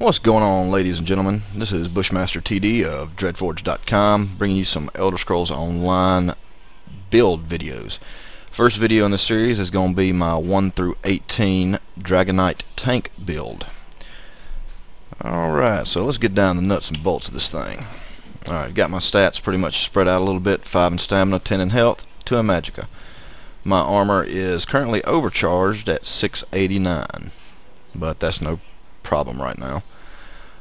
What's going on, ladies and gentlemen? This is Bushmaster TD of Dreadforge.com, bringing you some Elder Scrolls Online build videos. First video in this series is going to be my 1 through 18 Dragonite tank build. Alright, so let's get down to the nuts and bolts of this thing. Alright, got my stats pretty much spread out a little bit. 5 in stamina, 10 in health, 2 in magicka. My armor is currently overcharged at 689, but that's no problem right now.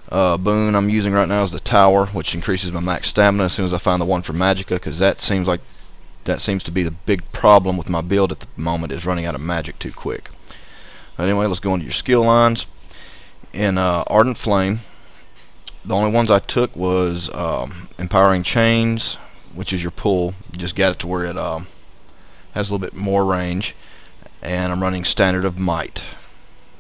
Boon I'm using right now is the tower, which increases my max stamina as soon as I find the one for magicka, because that seems to be the big problem with my build at the moment, is running out of magic too quick. Anyway, let's go into your skill lines. In Ardent Flame, the only ones I took was Empowering Chains, which is your pull. You just got it to where it has a little bit more range, and I'm running Standard of Might.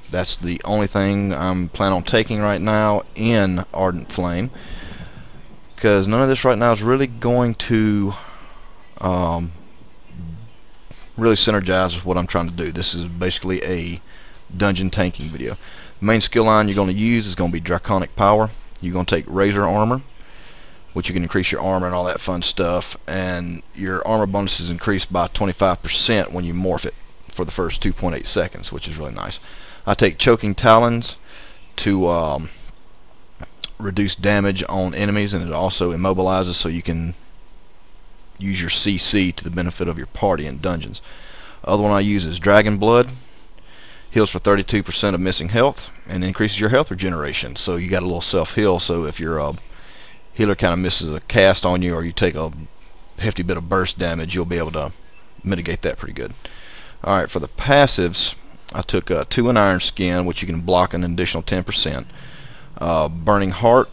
That's the only thing I'm planning on taking right now in Ardent Flame, because none of this right now is really going to really synergize with what I'm trying to do. This is basically a dungeon tanking video. The main skill line you're going to use is going to be Draconic Power. You're going to take Razor Armor, which you can increase your armor and all that fun stuff, and your armor bonus is increased by 25% when you morph it for the first 2.8 seconds, which is really nice. I take Choking Talons to reduce damage on enemies, and it also immobilizes, so you can use your CC to the benefit of your party in dungeons. Other one I use is Dragon Blood. Heals for 32% of missing health and increases your health regeneration. So you got a little self-heal, so if your healer kind of misses a cast on you, or you take a hefty bit of burst damage, you'll be able to mitigate that pretty good. Alright, for the passives, I took 2 in Iron Skin, which you can block an additional 10%. Burning Heart,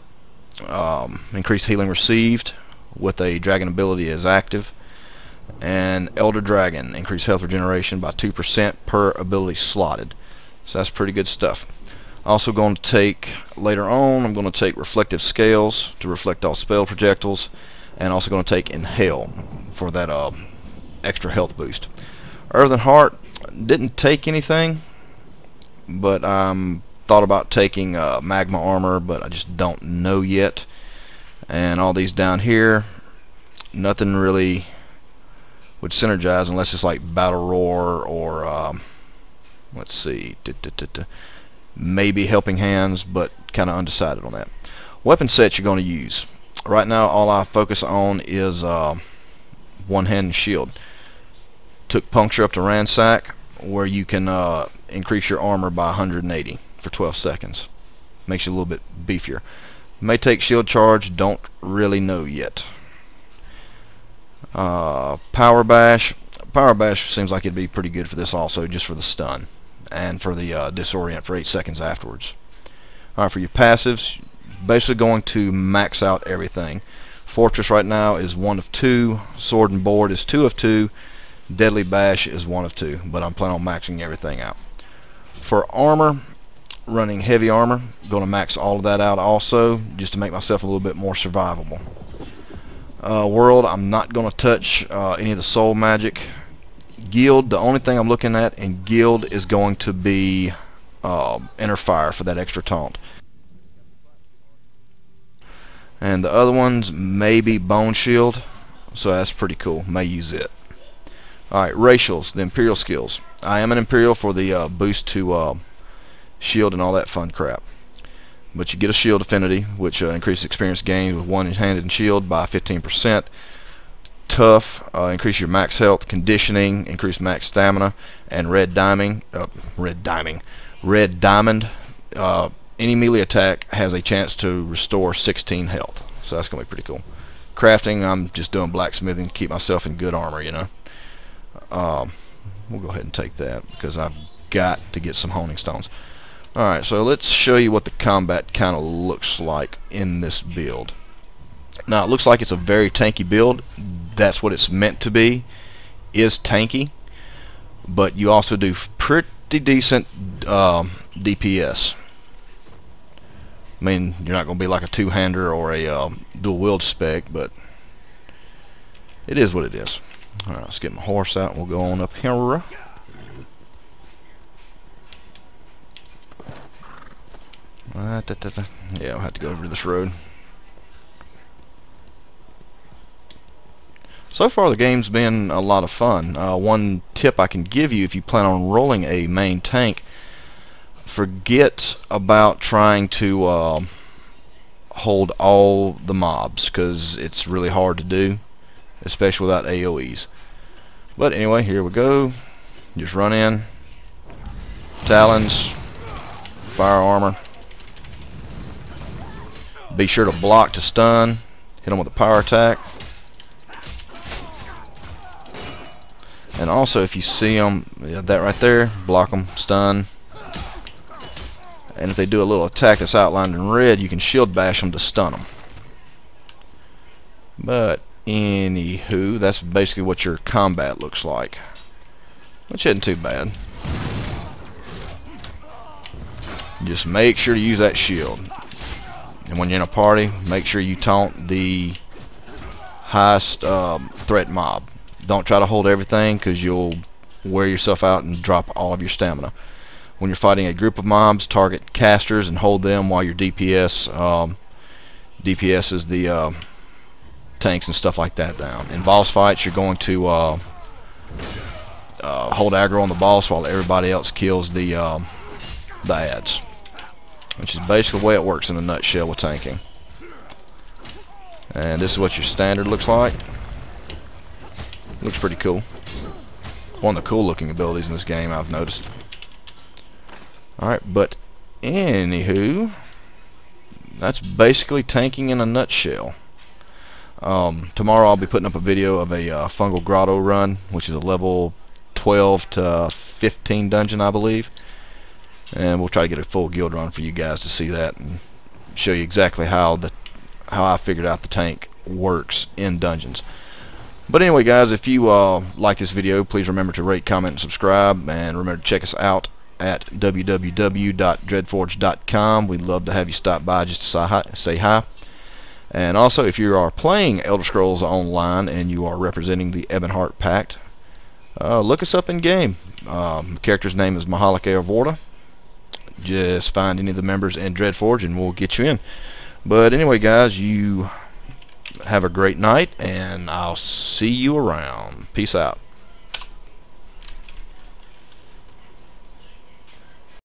increased healing received with a dragon ability as active. And Elder Dragon, increased health regeneration by 2% per ability slotted. So that's pretty good stuff. Also going to take, later on, I'm going to take Reflective Scales to reflect all spell projectiles, and also going to take Inhale for that extra health boost. Earthen Heart, didn't take anything, but thought about taking Magma Armor, but I just don't know yet. And all these down here, nothing really would synergize unless it's like Battle Roar or let's see, maybe Helping Hands, but kind of undecided on that. Weapon sets you're going to use. Right now all I focus on is one hand and shield. Took Puncture up to Ransack, where you can increase your armor by 180 for 12 seconds. Makes you a little bit beefier. May take Shield Charge, don't really know yet. Power Bash. Power Bash seems like it'd be pretty good for this also, just for the stun and for the disorient for 8 seconds afterwards. Alright, for your passives, basically going to max out everything. Fortress right now is 1 of 2. Sword and Board is 2 of 2. Deadly Bash is 1 of 2, but I'm planning on maxing everything out. For armor, running Heavy Armor, going to max all of that out also, just to make myself a little bit more survivable. World, I'm not going to touch any of the soul magic. Guild, the only thing I'm looking at in Guild is going to be Inner Fire for that extra taunt. And the other ones may be Bone Shield, so that's pretty cool. May use it. Alright, racials, the Imperial skills. I am an Imperial for the boost to shield and all that fun crap. But you get a shield affinity, which increases experience gained with one-handed and shield by 15%. Tough, increase your max health. Conditioning, increase max stamina. And red diamond, any melee attack has a chance to restore 16 health. So that's going to be pretty cool. Crafting, I'm just doing blacksmithing to keep myself in good armor, you know. We'll go ahead and take that because I've got to get some honing stones. Alright, so let's show you what the combat kind of looks like in this build. Now, it looks like it's a very tanky build. That's what it's meant to be, is tanky. But you also do pretty decent DPS. I mean, you're not going to be like a two-hander or a dual-wield spec, but it is what it is. Alright, let's get my horse out and we'll go on up here. Yeah, I'll have to go over to this road. So far the game's been a lot of fun. One tip I can give you if you plan on rolling a main tank, forget about trying to hold all the mobs, because it's really hard to do, especially without AoEs. But anyway, here we go. Just run in, talons, fire armor. Be sure to block to stun, hit them with a power attack. And also, if you see them, that right there, block them, stun. And if they do a little attack that's outlined in red, you can shield bash them to stun them. But anywho, that's basically what your combat looks like, which isn't too bad. Just make sure to use that shield. And when you're in a party, make sure you taunt the highest threat mob. Don't try to hold everything, because you'll wear yourself out and drop all of your stamina. When you're fighting a group of mobs, target casters and hold them while your DPS is the tanks and stuff like that down. In boss fights, you're going to hold aggro on the boss while everybody else kills the ads, which is basically the way it works in a nutshell with tanking. And this is what your standard looks like. Looks pretty cool. One of the cool looking abilities in this game, I've noticed. Alright, but anywho, that's basically tanking in a nutshell. Tomorrow I'll be putting up a video of a fungal grotto run, which is a level 12 to 15 dungeon, I believe. And we'll try to get a full guild run for you guys to see that and show you exactly how I figured out the tank works in dungeons. But anyway, guys, if you like this video, please remember to rate, comment, and subscribe, and remember to check us out at www.dreadforge.com. We'd love to have you stop by just to say hi. And also, if you are playing Elder Scrolls Online and you are representing the Ebonheart Pact, look us up in game. The character's name is Mahalik Airvorta. Just find any of the members in Dreadforge and we'll get you in. But anyway, guys, you have a great night, and I'll see you around. Peace out.